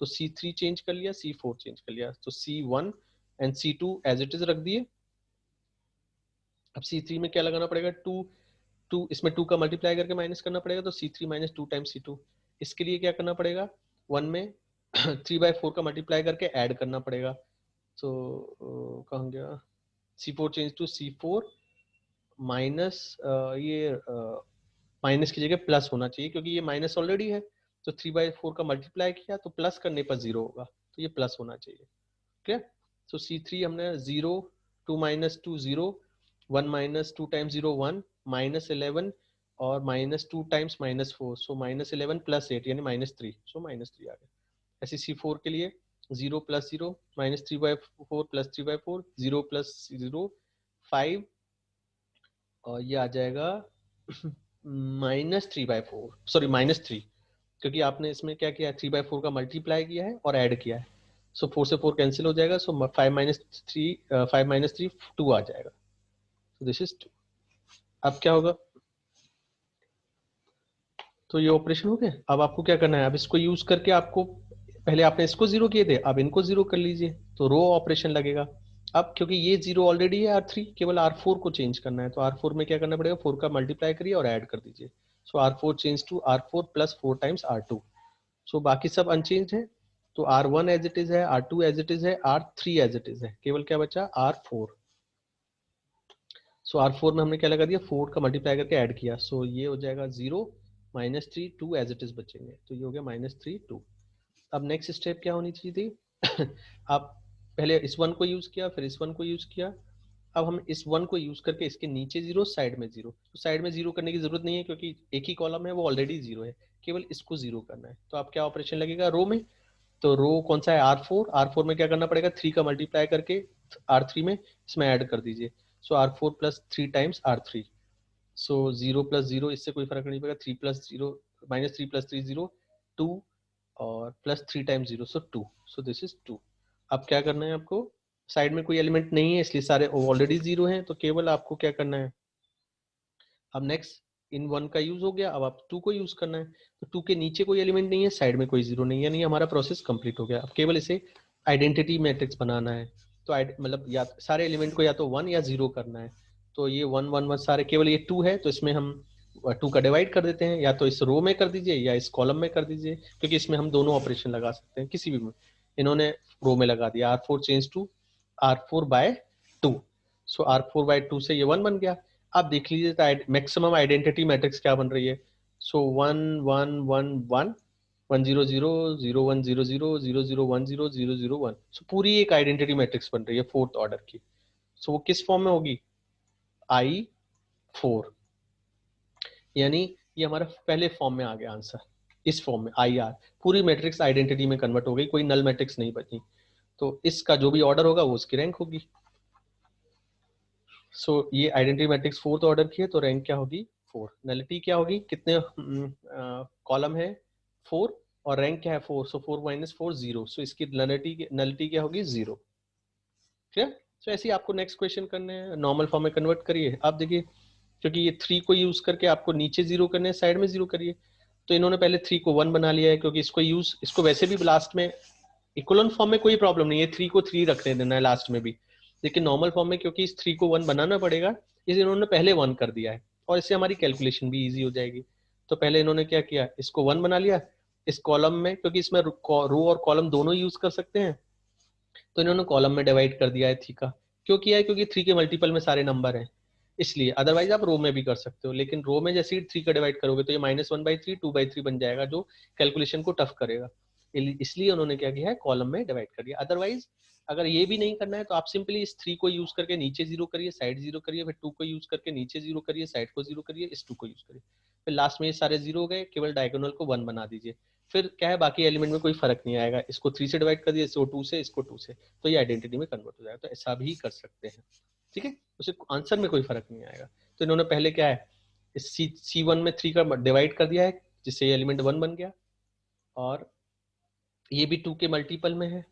तो C3 चेंज कर लिया, C4 चेंज कर लिया, तो C1 and C2 as it is रख दिए। अब C3 में क्या लगाना पड़ेगा, 2 2, इसमें 2 का मल्टीप्लाई करके माइनस करना पड़ेगा, तो C3 माइनस 2 टाइम्स C2। इसके लिए क्या करना पड़ेगा, 1 में 3/4 का मल्टीप्लाई करके ऐड करना पड़ेगा। तो कहाँ गया, C4 change to C4 minus, ये माइनस की जगह प्लस होना चाहिए, क्योंकि ये माइनस ऑलरेडी है, तो 3/4 का मल्टीप्लाई किया तो प्लस करने पर जीरो होगा, तो ये प्लस होना चाहिए, क्लियर। सो C3 हमने 0 2 माइनस 2 0, 1 माइनस 2 टाइम्स 0 1, -11 और -2 टाइम्स -4, सो -11 + 8 यानी -3, सो -3 आ गया। ऐसे C4 के लिए 0 + 0 -3/4 + 3/4, 0 + 0 5, और ये आ जाएगा -3/4, सॉरी -3, क्योंकि आपने इसमें क्या किया, 3/4 का मल्टीप्लाई किया है और ऐड किया है। सो 4 से 4 कैंसिल हो जाएगा, सो 5 - 3 2 आ जाएगा, so दिस इज 2। अब क्या होगा, तो ये ऑपरेशन हो गया। अब आपको क्या करना है, अब इसको यूज करके आपको, पहले आपने इसको जीरो किए थे, अब इनको जीरो कर लीजिए, तो रो ऑपरेशन लगेगा। अब क्योंकि ये जीरो ऑलरेडी है R3, केवल R4 को चेंज करना है, तो R4 में क्या करना पड़ेगा, 4 का मल्टीप्लाई करिए और ऐड कर दीजिए। So R4 change to R4 + 4 times R2। So बाकी सब अनचेंज है, तो R1 एज इट इज है, R2 एज इट इज है, R3 एज इट इज है, केवल क्या बचा, R4। सो R4 में हमने क्या लगा दिया, 4 का मल्टीप्लाई करके ऐड किया, सो ये हो जाएगा 0 -3 2 एज इट इज बचेंगे, तो ये हो गया -3 2। अब नेक्स्ट स्टेप क्या होनी चाहिए थी, आप पहले इस वन को यूज किया, फिर इस वन को यूज किया। अब हम इस वन को यूज करके इसके नीचे जीरो, साइड में जीरो, तो साइड में जीरो करने की जरूरत नहीं है, क्योंकि एक ही कॉलम है, वो ऑलरेडी जीरो है, केवल इसको जीरो करना है। तो आप क्या ऑपरेशन लगेगा रो में, तो रो कौन सा है, R4 में क्या करना पड़ेगा, 3 का मल्टीप्लाई करके R3 में इसमें ऐड कर दीजिए। सो R4 + 3 टाइम्स R3, सो 0 + 0, इससे कोई फर्क नहीं पड़ेगा, 3 + 0 -3 + 3 0 2, और +3 times 0, so 2, so this is 2। अब क्या करना है आपको, साइड में कोई एलिमेंट नहीं है, इसलिए सारे ऑलरेडी जीरो हैं, तो केवल आपको क्या करना है, अब नेक्स्ट इन वन का यूज हो गया, अब आप टू को यूज करना है, तो टू के नीचे कोई एलिमेंट नहीं है, साइड में कोई जीरो नहीं है, यानी हमारा प्रोसेस कंप्लीट हो गया। अब केवल इसे आइडेंटिटी मैट्रिक्स बनाना है, तो मतलब या सारे एलिमेंट को या तो वन या जीरो करना है, तो ये 1 1 1 सारे, केवल ये 2 है, तो इसमें हम टू का डिवाइड कर देते हैं, या तो इस रो में कर दीजिए या इस कॉलम में कर दीजिए, क्योंकि इसमें हम दोनों ऑपरेशन लगा सकते हैं किसी भी में। इन्होंने रो में लगा दिया, R4 change to R4/2, so R4/2 से ये 1 बन गया। आप देख लीजिए मैक्सिमम आइडेंटिटी मैट्रिक्स क्या बन रही है। सो 1 1 1 1 1 0 0 0 1 0 0 0 0 1 0 0 0 1, सो पूरी एक आइडेंटिटी मैट्रिक्स बन रही है फोर्थ ऑर्डर की। सो वो किस फॉर्म में होगी, I4, यानी ये हमारा पहले फॉर्म में आ गया आंसर। इस फॉर्म में IR, पूरी मैट्रिक्स आइडेंटिटी में कन्वर्ट हो गई, कोई नल मैट्रिक्स नहीं बची। तो इसका जो भी ऑर्डर होगा वो उसकी रैंक होगी। सो ये आइडेंटिटी मैट्रिक्स फोर्थ ऑर्डर की है, तो रैंक क्या होगी, 4। नलिटी क्या होगी, कितने कॉलम है, 4, और रैंक क्या है 4, सो 4 - 4 0, सो इसकी नलिटी क्या होगी, 0। क्लियर। सो ऐसे ही आपको नेक्स्ट क्वेश्चन करने हैं, नॉर्मल फॉर्म में कन्वर्ट करिए। आप देखिए, क्योंकि ये 3 को यूज करके आपको नीचे 0 करने हैं, साइड में 0 करिए। तो इन्होंने पहले 3 को 1 बना लिया है, क्योंकि इसको वैसे भी लास्ट में इक्वलन फॉर्म में कोई प्रॉब्लम नहीं है, 3 को 3 रखने देना है लास्ट में भी, लेकिन नॉर्मल फॉर्म में क्योंकि इस 3 को 1 बनाना पड़ेगा, इसे इन्होंने पहले 1 कर दिया है, और इससे हमारी कैलकुलेशन भी ईजी हो जाएगी। तो पहले इन्होंने क्या किया, इसको 1 बना लिया इस कॉलम में, क्योंकि इसमें रो और कॉलम दोनों यूज कर सकते हैं, तो इन्होंने कॉलम में डिवाइड कर दिया है 3 का। क्यों किया है, क्योंकि 3 के मल्टीपल में सारे नंबर हैं इसलिए। अदरवाइज आप रो में भी कर सकते हो, लेकिन रो में जैसे ही 3 का डिवाइड करोगे तो ये -1/3 2/3 बन जाएगा, जो कैलकुलेशन को टफ करेगा। इसलिए उन्होंने क्या किया है, कॉलम में डिवाइड कर दिया। अदरवाइज अगर ये भी नहीं करना है तो आप सिंपली इस 3 को यूज करके नीचे 0 करिए, साइड 0 करिए, फिर 2 को यूज करके नीचे 0 करिए, साइड को 0 करिए, इस 2 को यूज करिए, फिर लास्ट में ये सारे 0 हो गए, केवल डायगोनल को 1 बना दीजिए। फिर क्या है, बाकी एलिमेंट में कोई फर्क नहीं आएगा, इसको 3 से डिवाइड कर दिया, इसको 2 से, इसको 2 से, तो ये आइडेंटिटी में कन्वर्ट हो जाएगा। तो ऐसा भी कर सकते हैं, ठीक है, उसे आंसर में कोई फर्क नहीं आएगा। तो इन्होंने पहले क्या है, इस C1 में 3 का डिवाइड कर दिया है, जिससे ये एलिमेंट 1 बन गया, और ये भी 2 के मल्टीपल में है,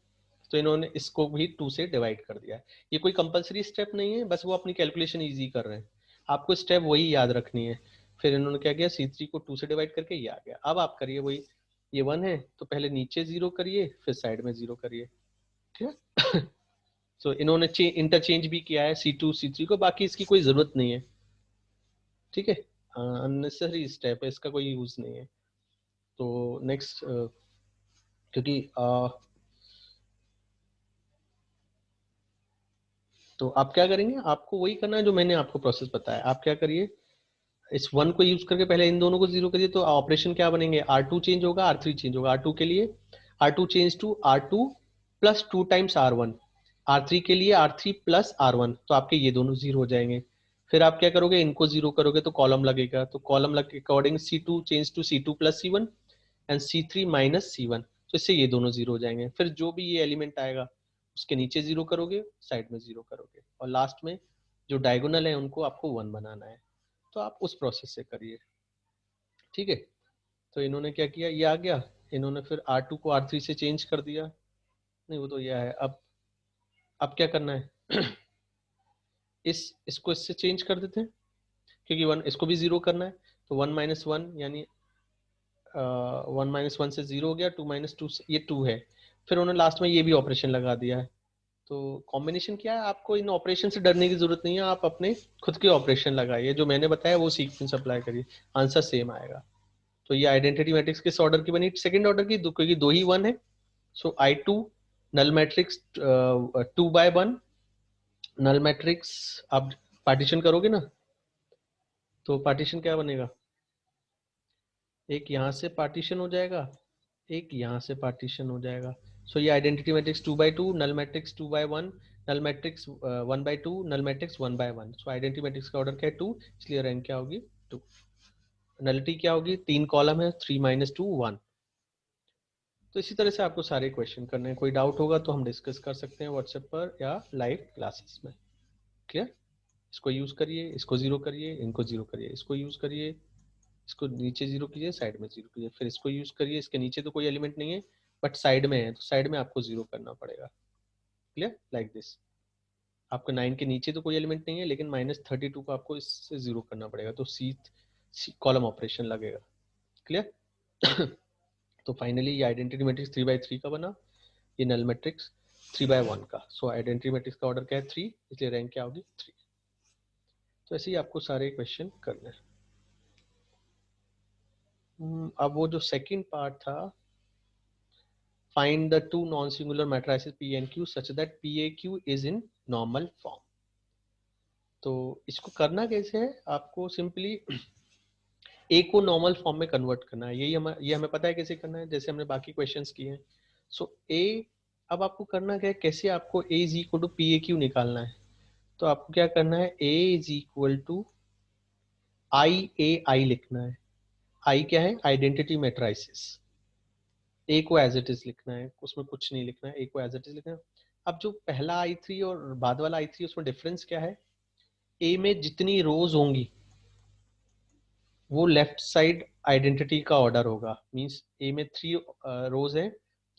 तो इन्होंने इसको भी 2 से डिवाइड कर दिया है। ये कोई कंपलसरी स्टेप नहीं है, बस वो अपनी कैलकुलेशन ईजी कर रहे हैं, आपको स्टेप वही याद रखनी है। फिर इन्होंने क्या किया, C3 को 2 से डिवाइड करके ये आ गया। अब आप करिए वही, ये 1 है तो पहले नीचे 0 करिए, फिर साइड में 0 करिए, ठीक है। सो इन्होंने इंटरचेंज भी किया है C2 C3 को, बाकी इसकी कोई जरूरत नहीं है, ठीक है, अननेसेसरी स्टेप है, इसका कोई यूज नहीं है। तो नेक्स्ट, क्योंकि तो आप क्या करेंगे, आपको वही करना है जो मैंने आपको प्रोसेस बताया। आप क्या करिए, इस 1 को यूज करके पहले इन दोनों को 0 करिए, तो ऑपरेशन क्या बनेंगे, R2 चेंज होगा, R3 चेंज होगा। R2 के लिए R2 change to R2 plus 2 times R1, R3 के लिए R3 प्लस R1, तो आपके ये दोनों 0 हो जाएंगे। फिर आप क्या करोगे, इनको 0 करोगे तो कॉलम लगेगा, तो कॉलम लग के according C2 change to C2 plus C1 and C3 minus C1, तो इससे ये दोनों 0 हो जाएंगे। फिर जो भी ये एलिमेंट आएगा उसके नीचे 0 करोगे, साइड में 0 करोगे, और लास्ट में जो डायगोनल है उनको आपको 1 बनाना है, तो आप उस प्रोसेस से करिए, ठीक है। तो इन्होंने क्या किया, ये आ गया, इन्होंने फिर R2 को R3 से चेंज कर दिया, नहीं वो तो यह है। अब क्या करना है, इसको इससे चेंज कर देते हैं, क्योंकि 1 इसको भी 0 करना है, तो 1 - 1 यानी 1 - 1 से 0 हो गया, 2 - 2 से ये 2 है। फिर उन्होंने लास्ट में ये भी ऑपरेशन लगा दिया है। तो कॉम्बिनेशन क्या है, आपको इन ऑपरेशन से डरने की जरूरत नहीं है, आप अपने खुद के ऑपरेशन लगाइए, जो मैंने बताया वो सीक्वेंस अप्लाई करिए, आंसर सेम आएगा। तो ये आइडेंटिटी मैट्रिक्स किस ऑर्डर की बनी, सेकंड ऑर्डर की, क्योंकि दो ही 1 है। So I2 null matrix 2/1, null matrix आप पार्टीशन करोगे ना, तो पार्टीशन क्या बनेगा, एक यहाँ से पार्टीशन हो जाएगा, एक यहाँ से पार्टीशन हो जाएगा। सो ये identity matrix 2/2, null matrix 2/1, null matrix 1/2, null matrix 1/1। So identity matrix का ऑर्डर क्या है, 2, इसलिए रैंक क्या होगी, 2। नलिटी क्या होगी, 3 कॉलम है, 3 - 2 1। तो इसी तरह से आपको सारे क्वेश्चन करने हैं, कोई डाउट होगा तो हम डिस्कस कर सकते हैं व्हाट्सएप पर या लाइव क्लासेस में, क्लियर। इसको यूज करिए, इसको 0 करिए, इनको 0 करिए, इसको यूज करिए, इसको नीचे 0 कीजिए, साइड में 0 कीजिए, फिर इसको यूज करिए, इसके नीचे तो कोई एलिमेंट नहीं है बट साइड में है, तो साइड में आपको 0 करना पड़ेगा, क्लियर, लाइक दिस। आपके 9 के नीचे तो कोई एलिमेंट नहीं है, लेकिन -32 को आपको इससे 0 करना पड़ेगा, तो सी कॉलम ऑपरेशन लगेगा, क्लियर। तो फाइनली ये आइडेंटिटी मैट्रिक्स 3/3 का बना, ये नल मैट्रिक्स 3/1 का। सो आइडेंटिटी मैट्रिक्स का ऑर्डर क्या है, 3, इसलिए रैंक क्या होगी, 3। तो ऐसे ही आपको सारे क्वेश्चन करने हैं। अब वो जो सेकंड पार्ट था, find the two non singular matrices P and Q such that PAQ is in normal form। तो इसको करना कैसे है, आपको सिंपली ए को नॉर्मल फॉर्म में कन्वर्ट करना है। ये हमें पता है कैसे करना है, जैसे हमने बाकी क्वेश्चंस किए हैं। सो ए, अब आपको करना क्या है, कैसे आपको A is equal to P A Q निकालना है। तो आपको क्या करना है, A is equal to I A I लिखना है। आई क्या है, आइडेंटिटी मैट्रिसेस। ए को एज इट इज लिखना है, उसमें कुछ नहीं लिखना है, ए को एज इट इज लिखना है। अब जो पहला आई थ्री और बाद वाला आई थ्री, उसमें डिफरेंस क्या है, ए में जितनी रोज होंगी वो लेफ्ट साइड आइडेंटिटी का ऑर्डर होगा। मींस ए में 3 रोज है,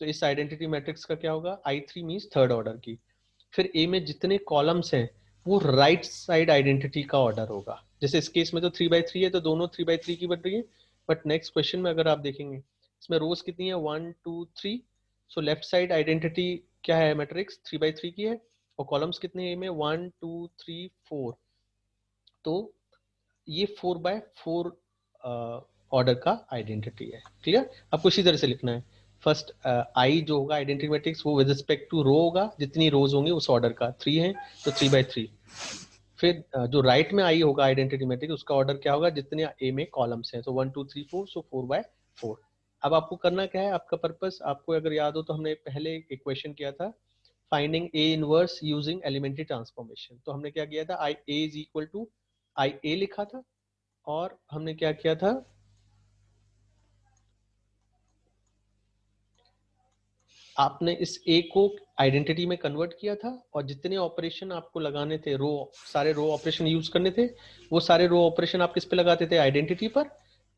तो इस आइडेंटिटी मैट्रिक्स का क्या होगा, I three means third order की। फिर ए में जितने कॉलम्स हैं वो राइट साइड आइडेंटिटी का ऑर्डर होगा। जैसे इस केस में तो 3/3 है, तो दोनों 3/3 की बन रही है। बट नेक्स्ट क्वेश्चन में अगर आप देखेंगे, इसमें रोज कितनी है, 1 2 3। सो लेफ्ट साइड आइडेंटिटी क्या है, मैट्रिक्स 3/3 की है। और कॉलम्स कितने हैं ए में, 1 2 3 4। तो ये 4/4 ऑर्डर का आइडेंटिटी है। क्लियर, आपको इसी तरह से लिखना है। फर्स्ट आई जो होगा आइडेंटिटी मैट्रिक्स, वो विद रिस्पेक्ट टू रो होगा, जितनी रोज होंगी उस ऑर्डर का। 3 है तो 3/3। फिर जो राइट में आई होगा आइडेंटिटी मैट्रिक्स, उसका ऑर्डर क्या होगा, जितने ए में कॉलम्स हैं। तो 1 2 3 4, सो 4/4। अब आपको करना क्या है, आपका पर्पस, आपको अगर याद हो तो हमने पहले एक क्वेश्चन किया था, finding a inverse using elementary transformation. तो हमने क्या किया था, I A is equal to I A लिखा था, और हमने क्या किया था, आपने इस ए को आइडेंटिटी में कन्वर्ट किया था, और जितने ऑपरेशन आपको लगाने थे, रो, सारे रो ऑपरेशन यूज करने थे, वो सारे रो ऑपरेशन आप किस पे लगाते थे, आइडेंटिटी पर।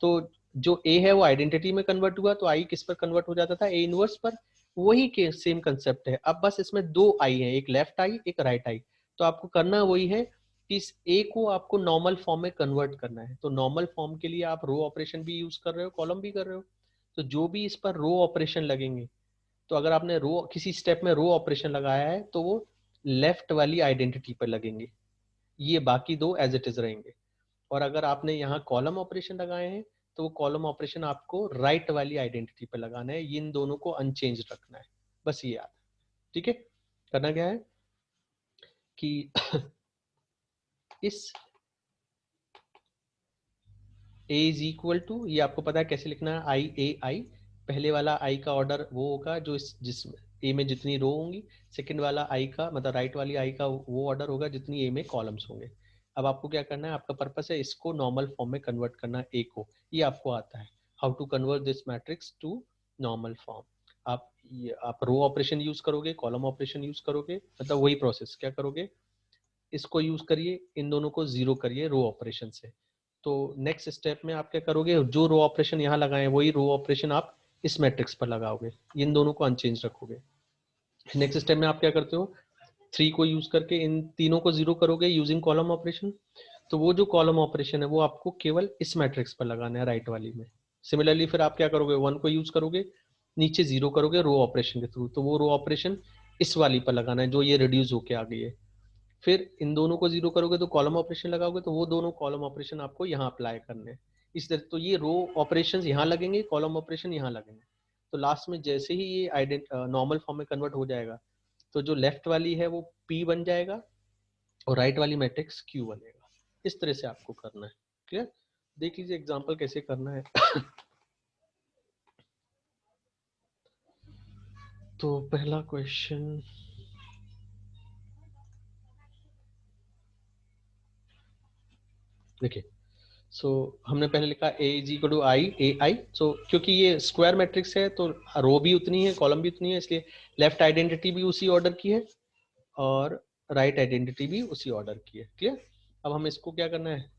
तो जो ए है वो आइडेंटिटी में कन्वर्ट हुआ, तो आई किस पर कन्वर्ट हो जाता था, ए इनवर्स पर। वही के सेम कंसेप्ट है। अब बस इसमें 2 आई है, एक लेफ्ट आई एक राइट आई। तो आपको करना वही है कि इस ए को आपको नॉर्मल फॉर्म में कन्वर्ट करना है। तो नॉर्मल फॉर्म के लिए आप रो ऑपरेशन भी यूज कर रहे हो, कॉलम भी कर रहे हो। तो जो भी इस पर रो ऑपरेशन लगेंगे, तो अगर आपने रो किसी स्टेप में रो ऑपरेशन लगाया है, तो वो लेफ्ट वाली आइडेंटिटी पर लगेंगे, ये बाकी दो एज इट इज रहेंगे। और अगर आपने यहाँ कॉलम ऑपरेशन लगाए हैं, तो वो कॉलम ऑपरेशन आपको राइट वाली आइडेंटिटी पर लगाना है। इन दोनों को अनचेंज रखना है, बस ये याद। ठीक है, करना क्या है कि इस ए इज इक्वल टू, ये आपको पता है कैसे लिखना है, आई ए आई। पहले वाला आई का ऑर्डर वो होगा जो इस जिस ए में जितनी रो होंगी। सेकंड वाला आई का मतलब राइट वाली आई का वो ऑर्डर होगा जितनी ए में कॉलम्स होंगे। अब आपको क्या करना है, आपका पर्पस है इसको नॉर्मल फॉर्म में कन्वर्ट करना, ए को। ये आपको आता है, how to convert this matrix to normal form. आप रो ऑपरेशन यूज करोगे, कॉलम ऑपरेशन यूज करोगे, मतलब वही प्रोसेस क्या करोगे, इसको यूज करिए, इन दोनों को जीरो करिए रो ऑपरेशन से। तो नेक्स्ट स्टेप में आप क्या करोगे, जो रो ऑपरेशन यहाँ लगाए वही रो ऑपरेशन आप इस मैट्रिक्स पर लगाओगे, इन दोनों को अनचेंज रखोगे। नेक्स्ट स्टेप में आप क्या करते हो, 3 को यूज करके इन तीनों को जीरो करोगे यूजिंग कॉलम ऑपरेशन। तो वो जो कॉलम ऑपरेशन है वो आपको केवल इस मैट्रिक्स पर लगाना है, राइट वाली में। सिमिलरली फिर आप क्या करोगे, 1 को यूज करोगे, नीचे जीरो करोगे रो ऑपरेशन के थ्रू, तो वो रो ऑपरेशन इस वाली पर लगाना है जो ये रिड्यूस होके आ गई है। फिर इन दोनों को जीरो करोगे तो कॉलम ऑपरेशन लगाओगे, तो वो दोनों कॉलम ऑपरेशन आपको यहाँ अप्लाई करने हैं। इस तरह तो ये रो ऑपरेशंस यहाँ लगेंगे, कॉलम ऑपरेशन यहाँ लगेंगे। तो लास्ट में जैसे ही ये नॉर्मल फॉर्म में कन्वर्ट हो जाएगा, तो जो लेफ्ट वाली है वो P बन जाएगा, और राइट वाली मैट्रिक्स Q बनेगा। इस तरह से आपको करना है। क्लियर, देख लीजिए एग्जाम्पल कैसे करना है। तो पहला क्वेश्चन देखिए। सो हमने पहले लिखा ए is equal to I A आई। सो क्योंकि ये स्क्वायर मैट्रिक्स है तो रो भी उतनी है, कॉलम भी उतनी है, इसलिए लेफ्ट आइडेंटिटी भी उसी ऑर्डर की है, और राइट आइडेंटिटी भी उसी ऑर्डर की है। क्लियर, अब हम इसको क्या करना है,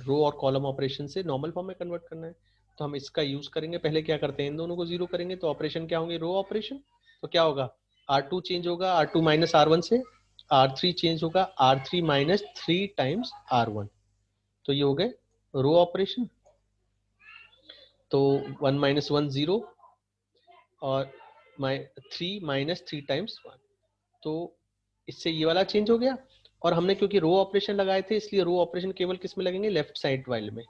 रो और कॉलम ऑपरेशन से नॉर्मल फॉर्म में कन्वर्ट करना है। तो हम इसका यूज करेंगे, पहले क्या करते हैं, इन दोनों को जीरो करेंगे, तो ऑपरेशन क्या होंगे, रो ऑपरेशन। तो क्या होगा, R2 चेंज होगा R2 माइनस R1 से, R3 चेंज होगा R3 माइनस 3 टाइम्स R1। तो ये हो गए रो ऑपरेशन। तो 1 माइनस 1 0, और 3 माइनस 3 टाइम्स 1। तो इससे ये वाला चेंज हो गया। और हमने क्योंकि रो ऑपरेशन लगाए थे, इसलिए रो ऑपरेशन केवल किस में लगेंगे, लेफ्ट साइड वाले में।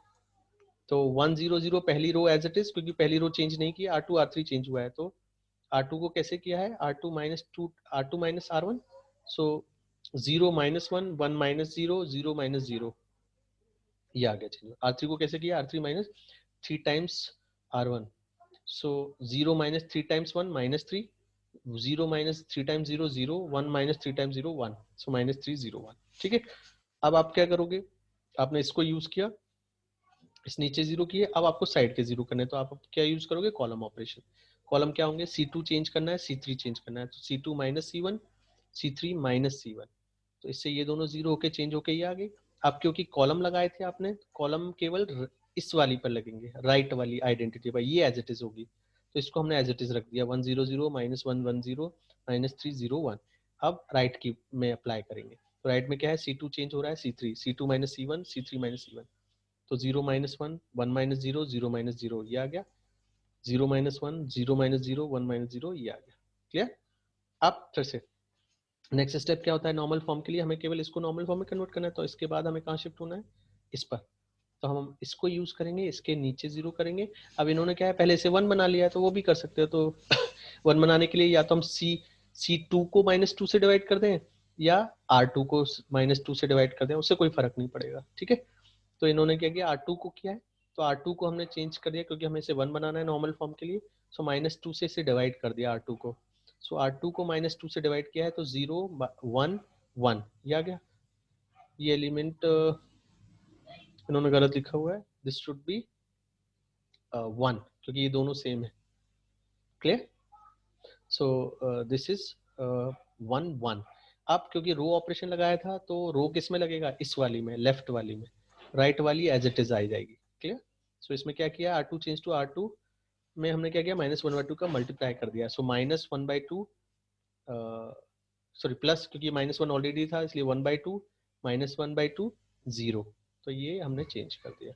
तो 100 पहली रो एज इट इज, क्योंकि पहली रो चेंज नहीं की, R2 R3 चेंज हुआ है, तो R2 को कैसे किया है, R2 माइनस R1, सो 0 - 1, 1 - 0, 0 - 0, ये आ गया चेंज। R3 को कैसे किया, R3 माइनस 3 टाइम्स R1, सो 0 - 3 टाइम्स 1 -3, 0 - 3 टाइम्स 0 0, 1 - 3 टाइम्स 0 1, सो -3 0 1, ठीक है। अब आप क्या करोगे, आपने इसको यूज किया, इस नीचे जीरो किए, अब आपको साइड के जीरो करने, तो आप क्या यूज करोगे, कॉलम ऑपरेशन। कॉलम क्या होंगे, C2 चेंज करना है, C3 चेंज करना है, तो C2 minus C1, C3 minus C1, तो इससे ये दोनों जीरो होके चेंज होके ये आ गई। अब क्योंकि कॉलम लगाए थे आपने, कॉलम केवल इस वाली पर लगेंगे, राइट वाली आइडेंटिटी पर, ये एज इट इज होगी, तो इसको हमने एज इट इज रख दिया, 100 -1 10 -3 0 1। अब राइट की में अप्लाई करेंगे, तो राइट में क्या है, C2 चेंज हो रहा है C3, C2 minus C1, C3 minus C1, तो 0 - 1, 1 - 0, 0 - 0, ये आ गया, 0 - 1, 0 - 0, 1 - 0, ये आ गया, क्लियर। अब फिर से नेक्स्ट स्टेप क्या होता है, नॉर्मल फॉर्म के लिए हमें केवल इसको नॉर्मल फॉर्म में कन्वर्ट करना है, तो इसके बाद हमें कहाँ शिफ्ट होना है, इस पर, तो हम इसको यूज करेंगे, इसके नीचे जीरो करेंगे। अब इन्होंने क्या है, पहले से 1 बना लिया है, तो वो भी कर सकते हो, तो 1 बनाने के लिए या तो हम C2 को -2 से डिवाइड कर दें, या R2 को -2 से डिवाइड कर दें, उससे कोई फर्क नहीं पड़ेगा, ठीक है। तो इन्होंने क्या किया, R2 को किया है, तो R2 को हमने चेंज कर दिया, क्योंकि हमें इसे 1 बनाना है नॉर्मल फॉर्म के लिए, सो -2 से इसे डिवाइड कर दिया R2 को, सो R2 को -2 से डिवाइड किया है, तो 0 1 1, ये आ गया। ये एलिमेंट इन्होंने गलत लिखा हुआ है, दिस शुड बी 1, क्योंकि ये दोनों सेम है, क्लियर। So this is 1 1। अब क्योंकि रो ऑपरेशन लगाया था, तो रो किस में लगेगा, इस वाली में, लेफ्ट वाली में, राइट वाली एज इट इज आ जाएगी, क्लियर। सो इसमें क्या किया, R2 चेंज टू R2 में हमने क्या किया, -1/2 का मल्टीप्लाई कर दिया, सो -1/2, सॉरी प्लस, क्योंकि -1 ऑलरेडी था, इसलिए 1/2 -1/2 0, तो ये हमने चेंज कर दिया।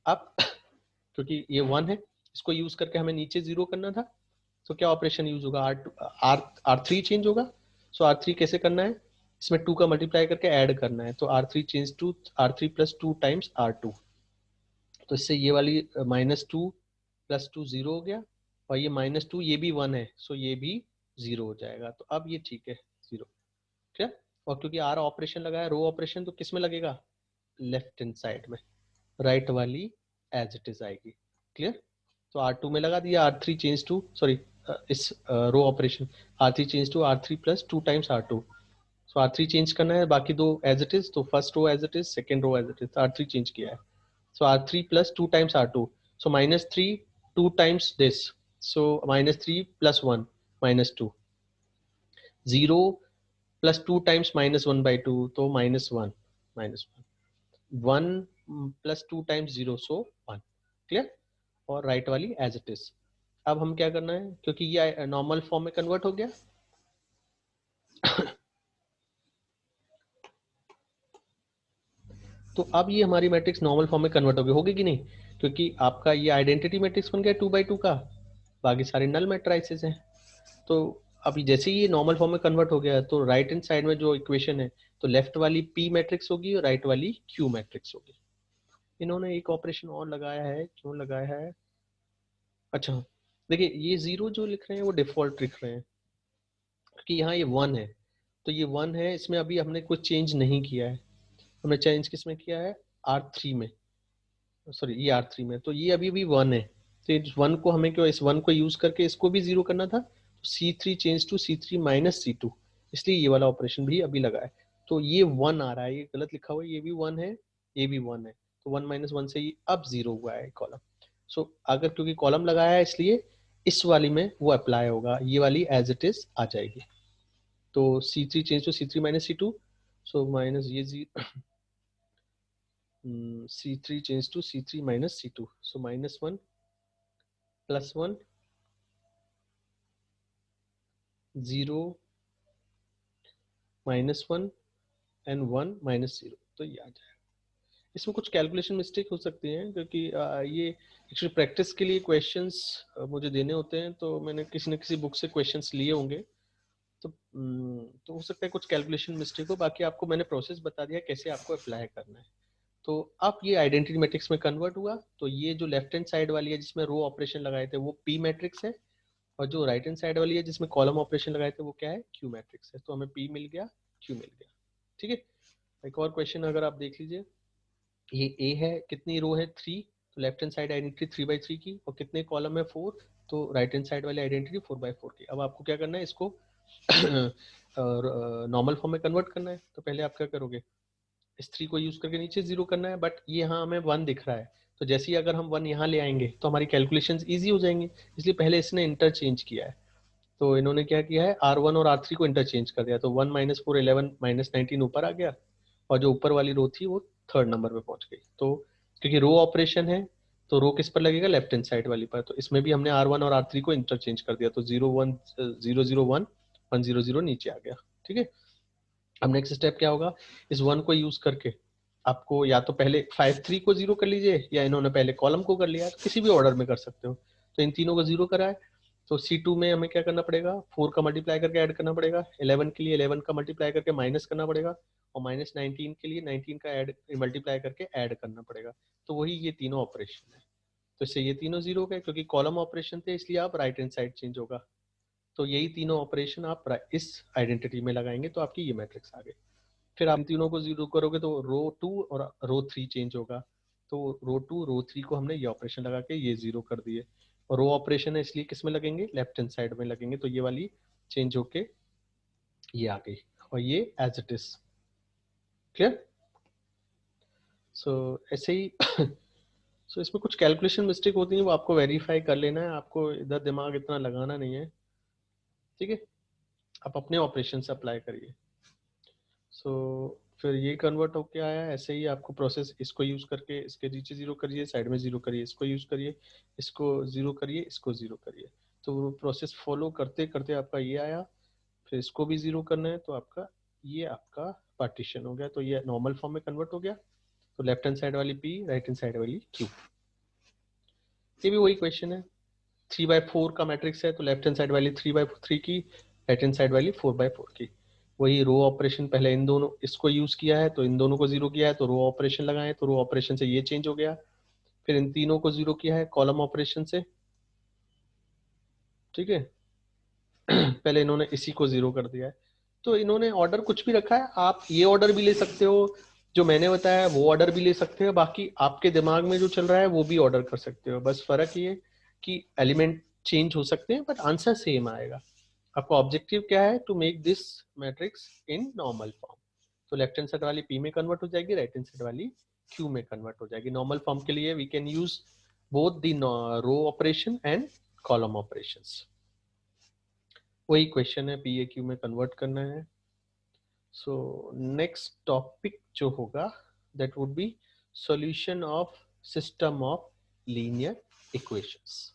अब क्योंकि ये 1 है, इसको यूज करके हमें नीचे जीरो करना था, तो क्या ऑपरेशन यूज होगा, R3 चेंज होगा, सो R3 कैसे करना है, इसमें 2 का मल्टीप्लाई करके ऐड करना है, तो R3 change to R3 + 2 times R2, तो इससे ये वाली -2 + 2 0 हो गया, और ये -2 ये भी 1 है, सो ये भी 0 हो जाएगा, तो अब ये ठीक है, 0, ठीक है। और क्योंकि R ऑपरेशन लगा है, रो ऑपरेशन, तो किस में लगेगा, लेफ्ट हैंड साइड में, राइट वाली एज इट इज आएगी, क्लियर। तो R2 में लगा दिया, R3 चेंज टू, सॉरी, इस row operation, R3 change to R3 + 2 times R2, so R3 change करना है, बाकी दो एज इट इज, तो first row as it is, second row as it is, R3 change किया है, so R3 + 2 times R2, so -3 2 times this, so -3 + 1 -2, 0 + 2 times -1/2, तो -1 -1 + 2 times 0, so 1, clear. और right वाली एज इट इज। अब हम क्या करना है, क्योंकि ये नॉर्मल फॉर्म में कन्वर्ट हो गया, तो अब ये हमारी मैट्रिक्स नॉर्मल फॉर्म में कन्वर्ट होगी कि नहीं, क्योंकि आपका ये आइडेंटिटी मैट्रिक्स बन गया 2/2 का, बाकी सारे नल मैट्राइसेस हैं। तो अभी जैसे ही ये नॉर्मल फॉर्म में कन्वर्ट हो गया, तो राइट हैंड साइड में जो इक्वेशन है, तो लेफ्ट वाली P मैट्रिक्स होगी और राइट वाली Q मैट्रिक्स होगी। इन्होंने एक ऑपरेशन और लगाया है, क्यों लगाया है, अच्छा देखिए, ये 0 जो लिख रहे हैं वो डिफॉल्ट लिख रहे हैं, कि यहाँ ये 1 है, तो ये 1 है, इसमें अभी हमने कुछ चेंज नहीं किया है, हमने चेंज किस में किया है, R3 में, सॉरी ये R3 में, तो ये अभी भी 1 है, तो इस 1 को हमें क्यों, इस 1 को यूज करके इसको भी 0 करना था, तो C3 change to C3 - C2, इसलिए ये वाला ऑपरेशन भी अभी लगा है, तो ये 1 आ रहा है, ये गलत लिखा हुआ है, ये भी 1 है, ये भी 1 है, तो 1 - 1 से ये अब 0 हुआ है कॉलम। सो अगर क्योंकि कॉलम लगाया है, इसलिए इस वाली में वो अप्लाई होगा, ये वाली एज इट इज आ जाएगी, तो C3 change to C3 - C2, so minus ये C3 change to C3 - C2, so -1 +1 0 -1 and 1 -0, तो ये आ जाएगा। इसमें कुछ कैलकुलेशन मिस्टेक हो सकती हैं, क्योंकि ये एक्चुअली प्रैक्टिस के लिए क्वेश्चंस मुझे देने होते हैं, तो मैंने किसी न किसी बुक से क्वेश्चंस लिए होंगे, तो हो सकता है कुछ कैलकुलेशन मिस्टेक हो, बाकी आपको मैंने प्रोसेस बता दिया कैसे आपको अप्लाई करना है। तो अब ये आइडेंटिटी मैट्रिक्स में कन्वर्ट हुआ, तो ये जो लेफ्ट हैंड साइड वाली है जिसमें रो ऑपरेशन लगाए थे वो पी मैट्रिक्स है, और जो राइट हैंड साइड वाली है जिसमें कॉलम ऑपरेशन लगाए थे वो क्या है, क्यू मैट्रिक्स है। तो हमें पी मिल गया, क्यू मिल गया। ठीक है, एक और क्वेश्चन अगर आप देख लीजिए, ये ए है, कितनी रो है 3, तो लेफ्ट हैंड साइड आइडेंटिटी 3/3 की, और कितने कॉलम है 4, तो राइट हैंड साइड वाली आइडेंटिटी 4/4 की। अब आपको क्या करना है, इसको नॉर्मल फॉर्म में कन्वर्ट करना है। तो पहले आप क्या करोगे, इस 3 को यूज करके नीचे 0 करना है, बट ये यहाँ हमें 1 दिख रहा है, तो जैसे ही अगर हम 1 यहाँ ले आएंगे तो हमारी कैलकुलेशन ईजी हो जाएंगे, इसलिए पहले इसने इंटरचेंज किया है। तो इन्होंने क्या किया है, R1 और R3 को इंटरचेंज कर दिया, तो 1 - 4 11 - 19 ऊपर आ गया, और जो ऊपर वाली रो थी वो थर्ड नंबर पे पहुंच गई। तो क्योंकि रो ऑपरेशन है तो रो किस पर लगेगा, लेफ्ट हैंड साइड वाली पर, तो इसमें भी हमने R1 और R3 को इंटरचेंज कर दिया, तो 0 1 0 0 1 1 0 0 नीचे आ गया। ठीक है, अब नेक्स्ट स्टेप क्या होगा, इस 1 को यूज करके आपको या तो पहले 5 3 को 0 कर लीजिए, या इन्होंने पहले कॉलम को कर लिया, तो किसी भी ऑर्डर में कर सकते हो। तो इन तीनों को 0 करा है, तो C2 में हमें क्या करना पड़ेगा, 4 का मल्टीप्लाई करके ऐड करना पड़ेगा, 11 के लिए 11 का मल्टीप्लाई करके माइनस करना पड़ेगा, और -19 के लिए 19 का ऐड मल्टीप्लाई करके ऐड करना पड़ेगा। तो वही ये तीनों ऑपरेशन है। तो इससे ये तीनों 0 गए, क्योंकि कॉलम ऑपरेशन थे इसलिए आप राइट हैंड साइड चेंज होगा। तो यही तीनों ऑपरेशन आप इस आइडेंटिटी में लगाएंगे तो आपकी ये मैट्रिक्स आ गई। फिर आप इन तीनों को 0 करोगे तो रो 2 और रो 3 चेंज होगा। तो रो 2 रो 3 को हमने ये ऑपरेशन लगा के ये 0 कर दिए, और रो ऑपरेशन है इसलिए किस में लगेंगे, लेफ्ट हैंड साइड में लगेंगे, तो ये वाली चेंज होके ये आ गई, और ये एज इट इज। क्लियर? सो ऐसे ही सो इसमें कुछ कैलकुलेशन मिस्टेक होती है, वो आपको वेरीफाई कर लेना है, आपको इधर दिमाग इतना लगाना नहीं है। ठीक है, आप अपने ऑपरेशन से अप्लाई करिए। सो फिर ये कन्वर्ट होके आया, ऐसे ही आपको प्रोसेस, इसको यूज करके इसके नीचे 0 करिए, साइड में 0 करिए, इसको यूज करिए, इसको 0 करिए, इसको 0 करिए। तो वो प्रोसेस फॉलो करते करते आपका ये आया, फिर इसको भी 0 करना है, तो आपका ये आपका पार्टीशन हो गया, तो ये नॉर्मल फॉर्म में कन्वर्ट हो गया। तो लेफ्ट हैंड साइड वाली पी, राइट हैंड साइड वाली क्यू। ये भी वही क्वेश्चन है, 3/4 का मैट्रिक्स है, तो लेफ्ट हैंड साइड वाली 3/3 की, राइट हैंड साइड वाली 4/4 की। वही रो ऑपरेशन, पहले इन दोनों इसको यूज किया है तो इन दोनों को 0 किया है, तो रो ऑपरेशन लगाए, तो रो ऑपरेशन से ये चेंज हो गया। फिर इन तीनों को 0 किया है कॉलम ऑपरेशन से। ठीक है, पहले इन्होंने इसी को 0 कर दिया है। तो इन्होंने ऑर्डर कुछ भी रखा है, आप ये ऑर्डर भी ले सकते हो, जो मैंने बताया वो ऑर्डर भी ले सकते हो, बाकी आपके दिमाग में जो चल रहा है वो भी ऑर्डर कर सकते हो। बस फर्क ये कि एलिमेंट चेंज हो सकते हैं, बट आंसर सेम आएगा। आपका ऑब्जेक्टिव क्या है, to make this matrix in normal form. तो लेफ्ट हैंड साइड वाली पी में कन्वर्ट हो जाएगी, राइट हैंड साइड वाली क्यू में कन्वर्ट हो जाएगी। नॉर्मल फॉर्म के लिए we can use both the row operation and column operations. वही क्वेश्चन है, पी ए क्यू में कन्वर्ट करना है। सो नेक्स्ट टॉपिक जो होगा that would be solution of system of linear equations.